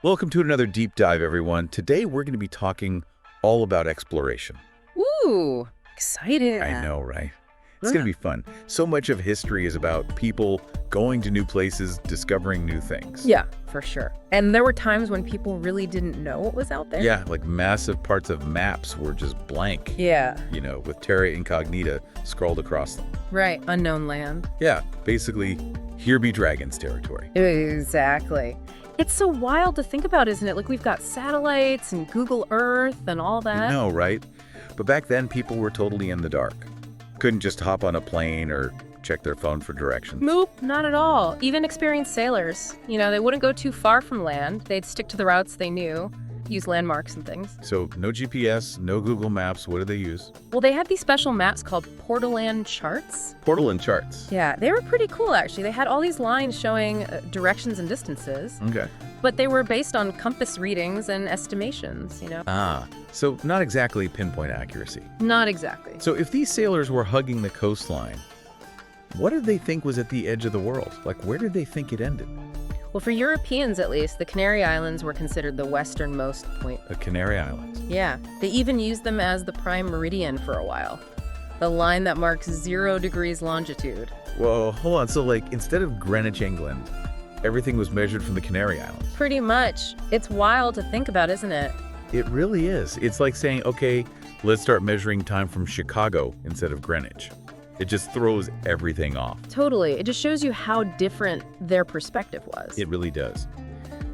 Welcome to another deep dive, everyone. Today we're going to be talking all about exploration. Ooh, excited. I know, right? It's going to be fun. So much of history is about people going to new places, discovering new things. Yeah, for sure. And there were times when people really didn't know what was out there. Yeah, like massive parts of maps were just blank. Yeah. With terra incognita scrawled across them. Right, unknown land. Yeah, basically, here be dragons territory. Exactly. It's so wild to think about, isn't it? Like, we've got satellites and Google Earth and all that. I know, right? But back then, people were totally in the dark. Couldn't just hop on a plane or check their phone for directions. Nope, not at all. Even experienced sailors. They wouldn't go too far from land. They'd stick to the routes they knew, use landmarks and things. So no GPS, no Google Maps. What do they use? Well, they had these special maps called portaland charts. Portaland charts. Yeah, they were pretty cool, actually. They had all these lines showing directions and distances. Okay. But they were based on compass readings and estimations. So not exactly pinpoint accuracy. Not exactly. So if these sailors were hugging the coastline, what did they think was at the edge of the world? Like, where did they think it ended? Well, for Europeans at least, the Canary Islands were considered the westernmost point. The Canary Islands. Yeah, they even used them as the prime meridian for a while. The line that marks 0 degrees longitude. Whoa, hold on. So instead of Greenwich, England, everything was measured from the Canary Islands. Pretty much. It's wild to think about, isn't it? It really is. It's like saying, okay, let's start measuring time from Chicago instead of Greenwich. It just throws everything off. Totally. It just shows you how different their perspective was. It really does.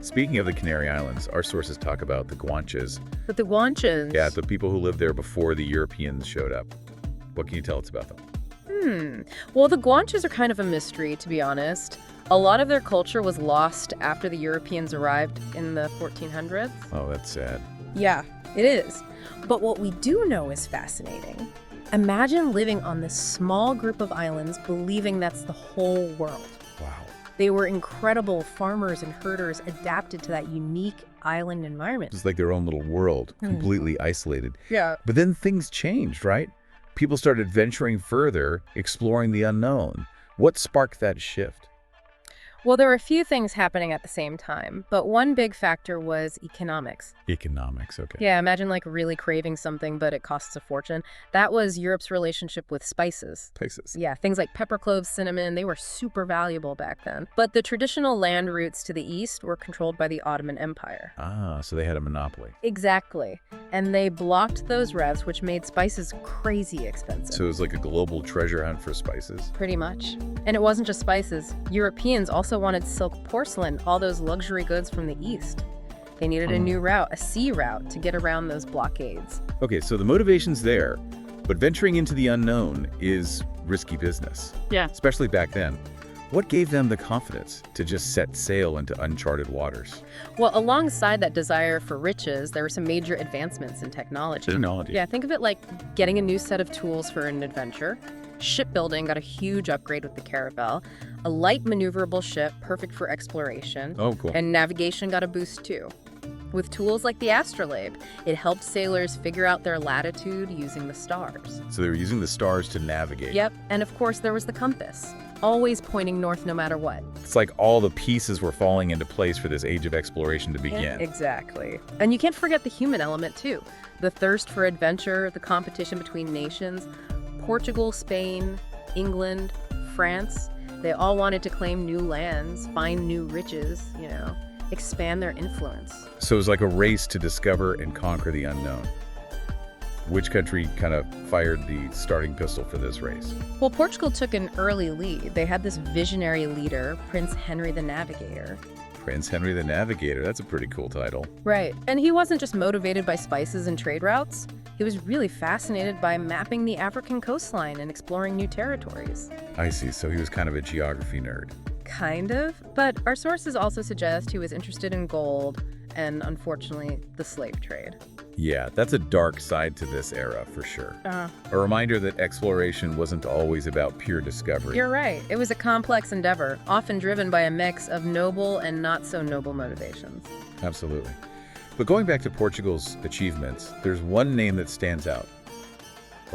Speaking of the Canary Islands, our sources talk about the Guanches. But the Guanches... Yeah, the people who lived there before the Europeans showed up. What can you tell us about them? Well, the Guanches are kind of a mystery, to be honest. A lot of their culture was lost after the Europeans arrived in the 1400s. Oh, that's sad. Yeah, it is. But what we do know is fascinating. Imagine living on this small group of islands believing that's the whole world. Wow. They were incredible farmers and herders adapted to that unique island environment. It's like their own little world, completely isolated. Yeah. But then things changed, right? People started venturing further, exploring the unknown. What sparked that shift? Well, there were a few things happening at the same time, but one big factor was economics. Economics, okay. Yeah, imagine really craving something, but it costs a fortune. That was Europe's relationship with spices. Spices. Yeah, things like pepper, cloves, cinnamon, they were super valuable back then. But the traditional land routes to the east were controlled by the Ottoman Empire. Ah, so they had a monopoly. Exactly. And they blocked those routes, which made spices crazy expensive. So it was like a global treasure hunt for spices? Pretty much. And it wasn't just spices. Europeans also wanted silk porcelain, all those luxury goods from the east. They needed a new route, a sea route, to get around those blockades. Okay, so the motivation's there, but venturing into the unknown is risky business. Yeah. Especially back then. What gave them the confidence to just set sail into uncharted waters? Well, alongside that desire for riches, there were some major advancements in technology. Technology. Yeah, think of it like getting a new set of tools for an adventure. Shipbuilding got a huge upgrade with the caravel. A light maneuverable ship, perfect for exploration. Oh, cool. And navigation got a boost too. With tools like the astrolabe, it helped sailors figure out their latitude using the stars. So they were using the stars to navigate. Yep, and of course there was the compass, always pointing north no matter what. It's like all the pieces were falling into place for this age of exploration to begin. Yeah, exactly. And you can't forget the human element too. The thirst for adventure, the competition between nations. Portugal, Spain, England, France, they all wanted to claim new lands, find new riches, expand their influence. So it was like a race to discover and conquer the unknown. Which country kind of fired the starting pistol for this race? Well, Portugal took an early lead. They had this visionary leader, Prince Henry the Navigator. Prince Henry the Navigator. That's a pretty cool title. Right. And he wasn't just motivated by spices and trade routes. He was really fascinated by mapping the African coastline and exploring new territories. I see. So he was kind of a geography nerd. Kind of. But our sources also suggest he was interested in gold and, unfortunately, the slave trade. Yeah, that's a dark side to this era, for sure. A reminder that exploration wasn't always about pure discovery. You're right. It was a complex endeavor, often driven by a mix of noble and not-so-noble motivations. Absolutely. But going back to Portugal's achievements, there's one name that stands out.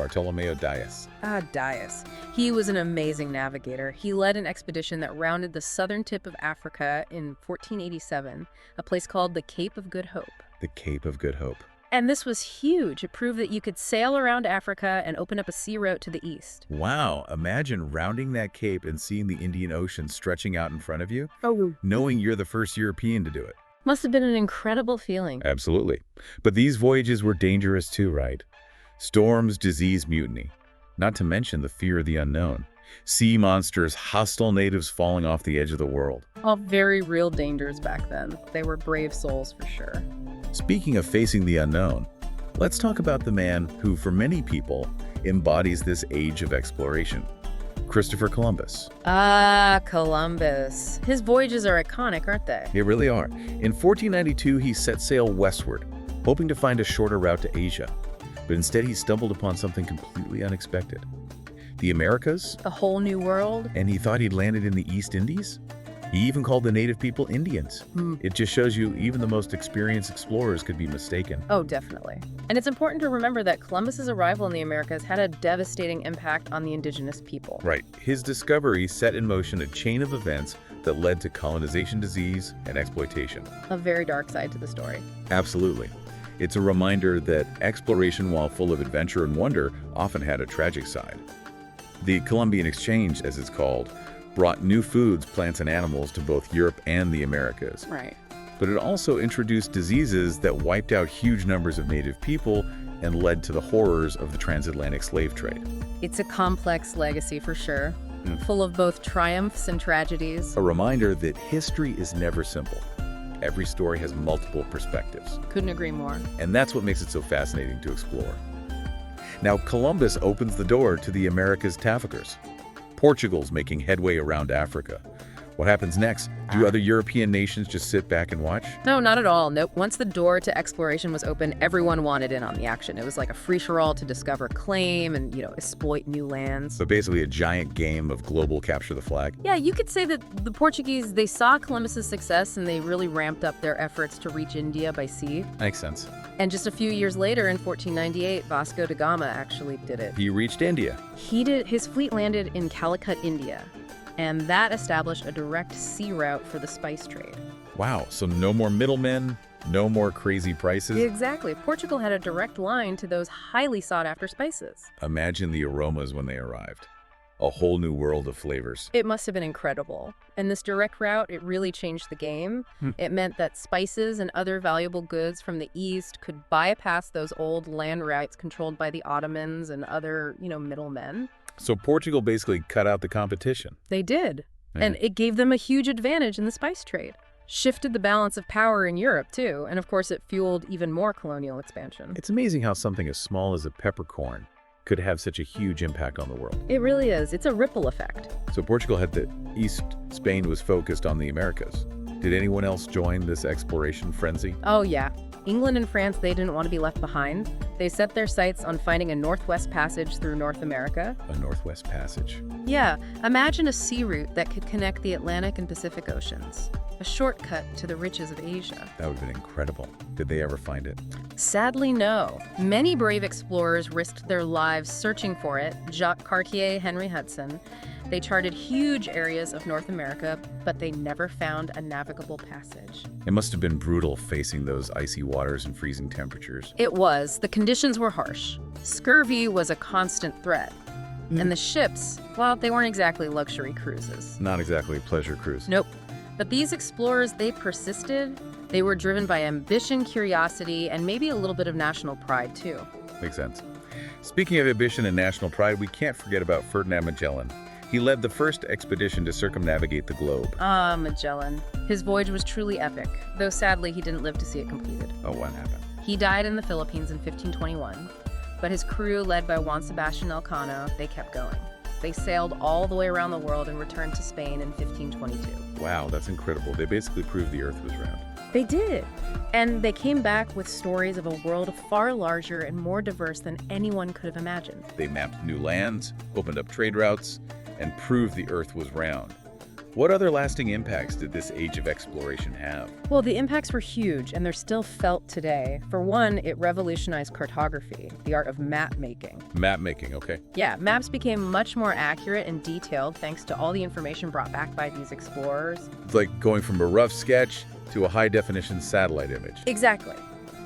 Bartolomeu Dias. Dias. He was an amazing navigator. He led an expedition that rounded the southern tip of Africa in 1487, a place called the Cape of Good Hope. The Cape of Good Hope. And this was huge. It proved that you could sail around Africa and open up a sea route to the east. Wow, imagine rounding that cape and seeing the Indian Ocean stretching out in front of you, Oh, knowing you're the first European to do it. must have been an incredible feeling. Absolutely. But these voyages were dangerous too, right? Storms, disease, mutiny. Not to mention the fear of the unknown. Sea monsters, hostile natives falling off the edge of the world. All very real dangers back then. They were brave souls for sure. Speaking of facing the unknown, let's talk about the man who, for many people, embodies this age of exploration. Christopher Columbus. Columbus. His voyages are iconic, aren't they? They really are. In 1492, he set sail westward, hoping to find a shorter route to Asia. But instead, he stumbled upon something completely unexpected. The Americas? A whole new world? And he thought he'd landed in the East Indies? He even called the native people Indians. It just shows you even the most experienced explorers could be mistaken. Oh, definitely. And it's important to remember that Columbus's arrival in the Americas had a devastating impact on the indigenous people. Right. His discovery set in motion a chain of events that led to colonization, disease, and exploitation. A very dark side to the story. Absolutely. It's a reminder that exploration, while full of adventure and wonder, often had a tragic side. The Columbian Exchange, as it's called, brought new foods, plants, and animals to both Europe and the Americas. Right. But it also introduced diseases that wiped out huge numbers of native people and led to the horrors of the transatlantic slave trade. It's a complex legacy for sure, full of both triumphs and tragedies. A reminder that history is never simple. Every story has multiple perspectives. Couldn't agree more. And that's what makes it so fascinating to explore. Now, Columbus opens the door to the Americas traffickers. Portugal's making headway around Africa. What happens next? Do other European nations just sit back and watch? No, not at all. Nope. Once the door to exploration was open, everyone wanted in on the action. It was like a free-for-all to discover, claim, and, exploit new lands. So basically a giant game of global capture the flag? Yeah, you could say that the Portuguese, they saw Columbus's success and they really ramped up their efforts to reach India by sea. Makes sense. And just a few years later, in 1498, Vasco da Gama actually did it. He reached India. His fleet landed in Calicut, India, and that established a direct sea route for the spice trade. Wow, so no more middlemen, no more crazy prices? Exactly. Portugal had a direct line to those highly sought-after spices. Imagine the aromas when they arrived. A whole new world of flavors. It must have been incredible. And this direct route, it really changed the game. It meant that spices and other valuable goods from the east could bypass those old land routes controlled by the Ottomans and other, middlemen. So Portugal basically cut out the competition. They did. Yeah. And it gave them a huge advantage in the spice trade. Shifted the balance of power in Europe, too. And of course, it fueled even more colonial expansion. It's amazing how something as small as a peppercorn could have such a huge impact on the world. It really is. It's a ripple effect. So Portugal had the East, Spain was focused on the Americas. Did anyone else join this exploration frenzy? Oh, yeah. England and France, they didn't want to be left behind. They set their sights on finding a northwest passage through North America. A northwest passage. Yeah, imagine a sea route that could connect the Atlantic and Pacific Oceans. A shortcut to the riches of Asia. That would have been incredible. Did they ever find it? Sadly, no. Many brave explorers risked their lives searching for it. Jacques Cartier, Henry Hudson. They charted huge areas of North America, but they never found a navigable passage. It must have been brutal facing those icy waters and freezing temperatures. It was. The conditions were harsh. Scurvy was a constant threat. And the ships, well, they weren't exactly luxury cruises. Not exactly a pleasure cruise. Nope. But these explorers, they persisted. They were driven by ambition, curiosity, and maybe a little bit of national pride, too. Makes sense. Speaking of ambition and national pride, we can't forget about Ferdinand Magellan. He led the first expedition to circumnavigate the globe. Magellan. His voyage was truly epic, though sadly he didn't live to see it completed. Oh, what happened? He died in the Philippines in 1521, but his crew, led by Juan Sebastian Elcano, they kept going. They sailed all the way around the world and returned to Spain in 1522. Wow, that's incredible. They basically proved the Earth was round. They did. And they came back with stories of a world far larger and more diverse than anyone could have imagined. They mapped new lands, opened up trade routes, and proved the Earth was round. What other lasting impacts did this age of exploration have? Well, the impacts were huge, and they're still felt today. For one, it revolutionized cartography, the art of map making. Map making, okay. Yeah, maps became much more accurate and detailed thanks to all the information brought back by these explorers. It's like going from a rough sketch to a high-definition satellite image. Exactly.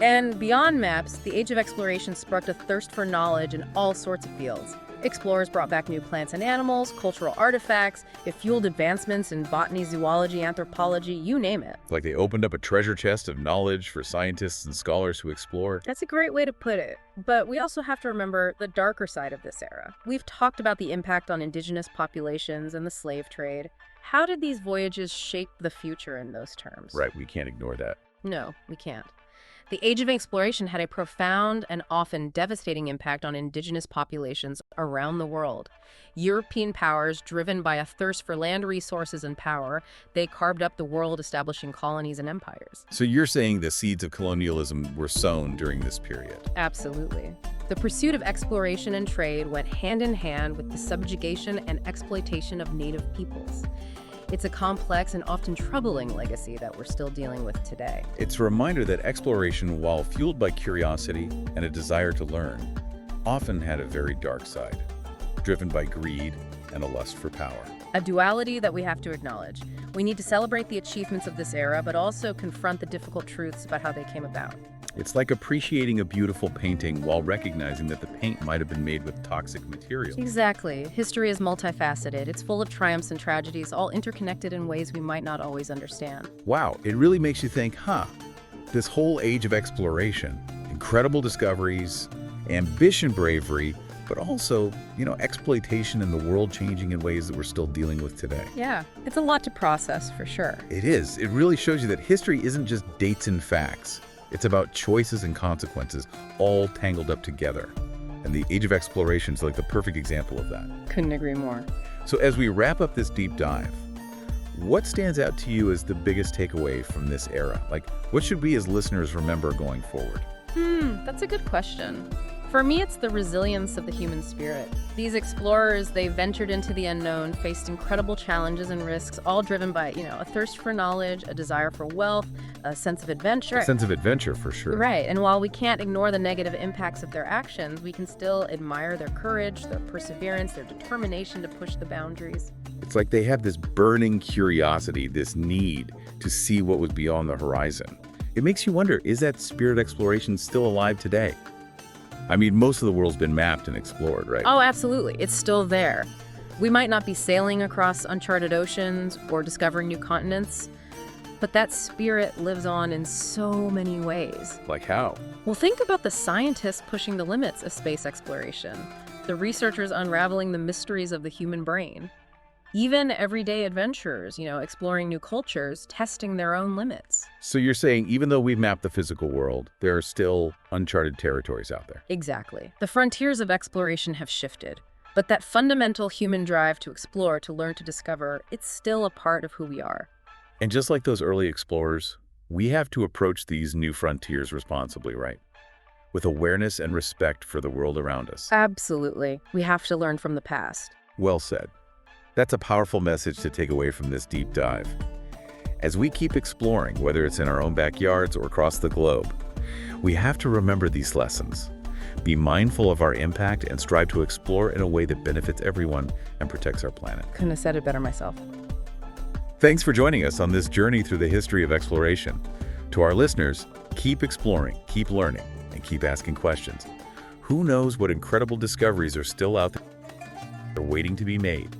And beyond maps, the age of exploration sparked a thirst for knowledge in all sorts of fields. Explorers brought back new plants and animals, cultural artifacts. It fueled advancements in botany, zoology, anthropology, you name it. It's like they opened up a treasure chest of knowledge for scientists and scholars who explore. That's a great way to put it. But we also have to remember the darker side of this era. We've talked about the impact on indigenous populations and the slave trade. How did these voyages shape the future in those terms? Right, we can't ignore that. No, we can't. The Age of Exploration had a profound and often devastating impact on indigenous populations around the world. European powers, driven by a thirst for land resources and power, they carved up the world, establishing colonies and empires. So you're saying the seeds of colonialism were sown during this period? Absolutely. The pursuit of exploration and trade went hand in hand with the subjugation and exploitation of native peoples. It's a complex and often troubling legacy that we're still dealing with today. It's a reminder that exploration, while fueled by curiosity and a desire to learn, often had a very dark side, driven by greed and a lust for power. A duality that we have to acknowledge. We need to celebrate the achievements of this era, but also confront the difficult truths about how they came about. It's like appreciating a beautiful painting while recognizing that the paint might have been made with toxic materials. Exactly. History is multifaceted. It's full of triumphs and tragedies, all interconnected in ways we might not always understand. Wow, it really makes you think, this whole age of exploration, incredible discoveries, ambition, bravery, but also, exploitation and the world changing in ways that we're still dealing with today. Yeah, it's a lot to process for sure. It is. It really shows you that history isn't just dates and facts. It's about choices and consequences, all tangled up together. And the Age of Exploration is like the perfect example of that. Couldn't agree more. So as we wrap up this deep dive, what stands out to you as the biggest takeaway from this era? Like, what should we as listeners remember going forward? That's a good question. For me, it's the resilience of the human spirit. These explorers, they ventured into the unknown, faced incredible challenges and risks, all driven by, a thirst for knowledge, a desire for wealth, a sense of adventure. A sense of adventure, for sure. Right, and while we can't ignore the negative impacts of their actions, we can still admire their courage, their perseverance, their determination to push the boundaries. It's like they have this burning curiosity, this need to see what was beyond the horizon. It makes you wonder, is that spirit exploration still alive today? I mean, most of the world's been mapped and explored, right? Oh, absolutely. It's still there. We might not be sailing across uncharted oceans or discovering new continents, but that spirit lives on in so many ways. Like how? Well, think about the scientists pushing the limits of space exploration, the researchers unraveling the mysteries of the human brain, even everyday adventurers, exploring new cultures, testing their own limits. So you're saying even though we've mapped the physical world, there are still uncharted territories out there? Exactly. The frontiers of exploration have shifted, but that fundamental human drive to explore, to learn, to discover, it's still a part of who we are. And just like those early explorers, we have to approach these new frontiers responsibly, right? With awareness and respect for the world around us. Absolutely. We have to learn from the past. Well said. That's a powerful message to take away from this deep dive. As we keep exploring, whether it's in our own backyards or across the globe, we have to remember these lessons. Be mindful of our impact and strive to explore in a way that benefits everyone and protects our planet. Couldn't have said it better myself. Thanks for joining us on this journey through the history of exploration. To our listeners, keep exploring, keep learning, and keep asking questions. Who knows what incredible discoveries are still out there waiting to be made?